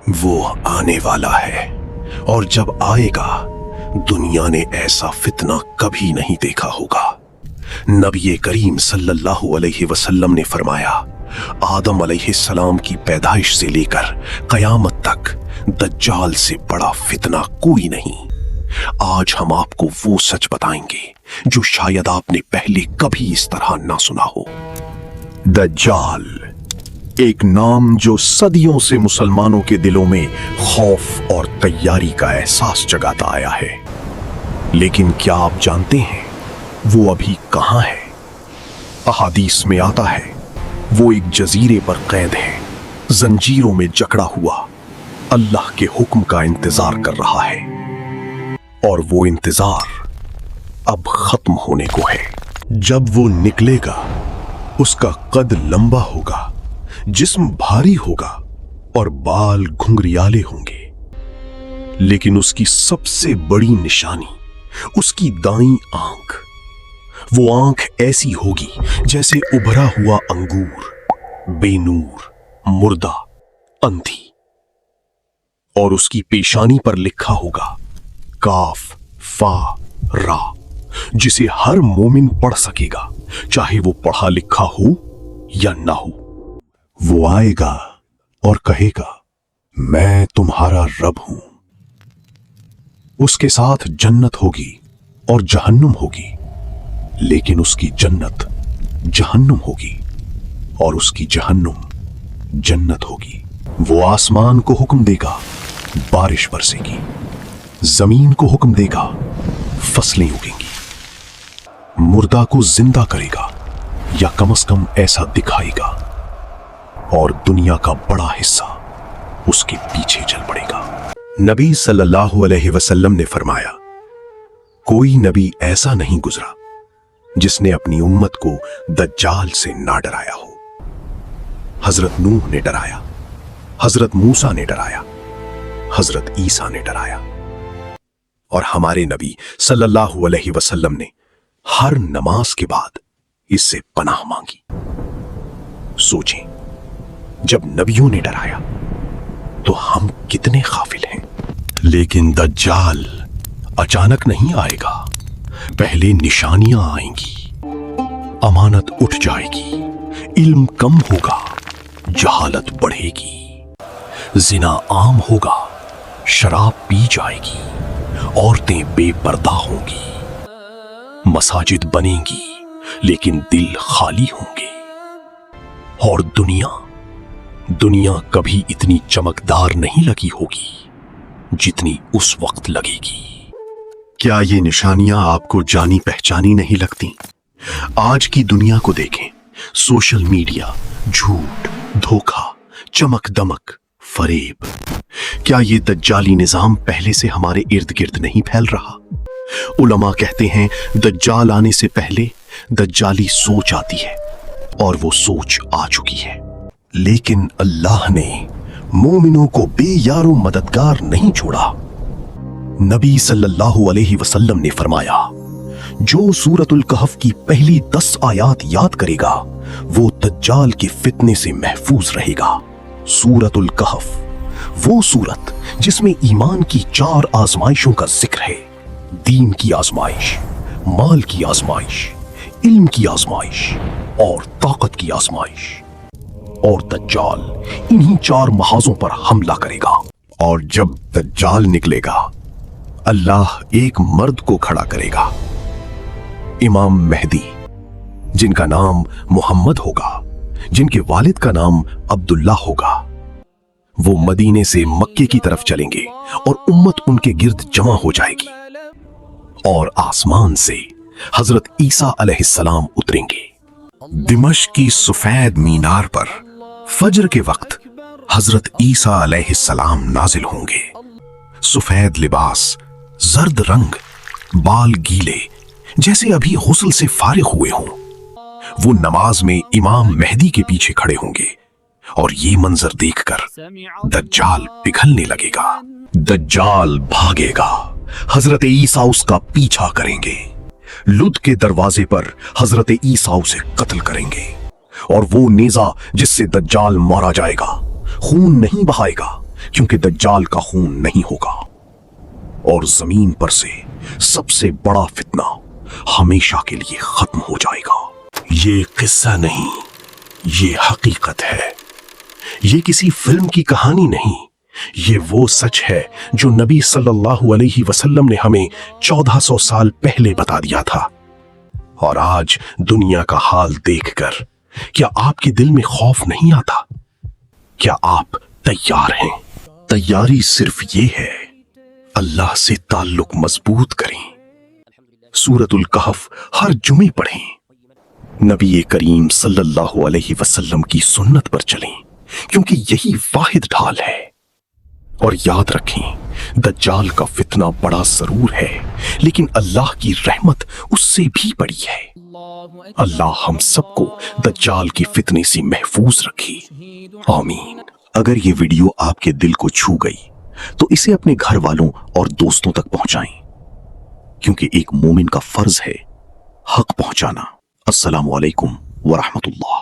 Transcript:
वो आने वाला है और जब आएगा दुनिया ने ऐसा फितना कभी नहीं देखा होगा। नबी करीम सल्लल्लाहु अलैहि वसल्लम ने फरमाया, आदम अलैहिस्सलाम की पैदाइश से लेकर कयामत तक दज्जाल से बड़ा फितना कोई नहीं। आज हम आपको वो सच बताएंगे जो शायद आपने पहले कभी इस तरह ना सुना हो। दज्जाल, एक नाम जो सदियों से मुसलमानों के दिलों में खौफ और तैयारी का एहसास जगाता आया है। लेकिन क्या आप जानते हैं वो अभी कहां है? अहादीस में आता है वो एक जजीरे पर कैद है, जंजीरों में जकड़ा हुआ, अल्लाह के हुक्म का इंतजार कर रहा है। और वो इंतजार अब खत्म होने को है। जब वो निकलेगा उसका कद लंबा होगा, जिस्म भारी होगा और बाल घुंघरियाले होंगे। लेकिन उसकी सबसे बड़ी निशानी उसकी दाईं आंख। वो आंख ऐसी होगी जैसे उभरा हुआ अंगूर, बेनूर, मुर्दा, अंधी। और उसकी पेशानी पर लिखा होगा काफ फा रा, जिसे हर मोमिन पढ़ सकेगा, चाहे वो पढ़ा लिखा हो या ना हो। वो आएगा और कहेगा, मैं तुम्हारा रब हूं। उसके साथ जन्नत होगी और जहन्नुम होगी, लेकिन उसकी जन्नत जहन्नुम होगी और उसकी जहन्नुम जन्नत होगी। वो आसमान को हुक्म देगा, बारिश बरसेगी, जमीन को हुक्म देगा, फसलें उगेंगी, मुर्दा को जिंदा करेगा या कम से कम ऐसा दिखाएगा, और दुनिया का बड़ा हिस्सा उसके पीछे चल पड़ेगा। नबी सल्लल्लाहु अलैहि वसल्लम ने फरमाया, कोई नबी ऐसा नहीं गुजरा जिसने अपनी उम्मत को दज्जाल से ना डराया हो। हजरत नूह ने डराया, हजरत मूसा ने डराया, हजरत ईसा ने डराया, और हमारे नबी सल्लल्लाहु अलैहि वसल्लम ने हर नमाज के बाद इससे पनाह मांगी। सोचें, जब नबियों ने डराया तो हम कितने गाफिल हैं। लेकिन दज्जाल अचानक नहीं आएगा, पहले निशानियां आएंगी, अमानत उठ जाएगी, इल्म कम होगा, जहालत बढ़ेगी, जिना आम होगा, शराब पी जाएगी, औरतें बेपर्दा होंगी, मसाजिद बनेंगी लेकिन दिल खाली होंगे, और दुनिया कभी इतनी चमकदार नहीं लगी होगी जितनी उस वक्त लगेगी। क्या ये निशानियां आपको जानी पहचानी नहीं लगती? आज की दुनिया को देखें, सोशल मीडिया, झूठ, धोखा, चमक दमक, फरेब। क्या ये दज्जाली निजाम पहले से हमारे इर्द गिर्द नहीं फैल रहा? उलमा कहते हैं दज्जाल आने से पहले दज्जाली सोच आती है, और वो सोच आ चुकी है। लेकिन अल्लाह ने मोमिनों को बेयारो मददगार नहीं छोड़ा। नबी सल्लल्लाहु अलैहि वसल्लम ने फरमाया, जो सूरतुल कहफ की पहली 10 आयात याद करेगा वो दज्जाल के फितने से महफूज रहेगा। सूरतुल कहफ वो सूरत जिसमें ईमान की 4 आजमाइशों का जिक्र है। दीन की आजमाइश, माल की आजमाइश, इल्म की आजमाइश और ताकत की आजमाइश। और दज्जाल इन्हीं 4 महाजों पर हमला करेगा। और जब दज्जाल निकलेगा, अल्लाह एक मर्द को खड़ा करेगा, इमाम मेहदी, जिनका नाम मोहम्मद होगा, जिनके वालिद का नाम अब्दुल्ला होगा। वो मदीने से मक्के की तरफ चलेंगे और उम्मत उनके गिर्द जमा हो जाएगी, और आसमान से हजरत ईसा अलैहिस्सलाम उतरेंगे। दिमश्क की सफेद मीनार पर फजर के वक्त हजरत ईसा अलैहिस्सलाम नाजिल होंगे। सफेद लिबास, जर्द रंग, बाल गीले, जैसे अभी गुस्ल से फारिग हुए हों। वो नमाज में इमाम मेहदी के पीछे खड़े होंगे, और ये मंजर देखकर दज्जाल पिघलने लगेगा। दज्जाल भागेगा, हजरत ईसा उसका पीछा करेंगे। लुद के दरवाजे पर हजरत ईसा उसे कत्ल करेंगे, और वो नेजा जिससे दज्जाल मारा जाएगा खून नहीं बहाएगा, क्योंकि दज्जाल का खून नहीं होगा और जमीन पर से सबसे बड़ा फितना हमेशा के लिए खत्म हो जाएगा। ये किस्सा नहीं, ये हकीकत है। ये किसी फिल्म की कहानी नहीं, ये वो सच है जो नबी सल्लल्लाहु अलैहि वसल्लम ने हमें 1400 साल पहले बता दिया था। और आज दुनिया का हाल देखकर क्या आपके दिल में खौफ नहीं आता? क्या आप तैयार हैं? तैयारी सिर्फ ये है, अल्लाह से ताल्लुक मजबूत करें, सूरतुल कहफ हर जुमे पढ़ें, नबी करीम सल्लल्लाहु अलैहि वसल्लम की सुन्नत पर चलें, क्योंकि यही वाहिद ढाल है। और याद रखें, दज्जाल का फितना बड़ा जरूर है, लेकिन अल्लाह की रहमत उससे भी बड़ी है। अल्लाह हम सबको दज्जाल की फितने से महफूज रखे, आमीन। अगर ये वीडियो आपके दिल को छू गई तो इसे अपने घर वालों और दोस्तों तक पहुंचाएं, क्योंकि एक मोमिन का फर्ज है हक पहुंचाना। अस्सलामु अलैकुम व रहमतुल्लाह।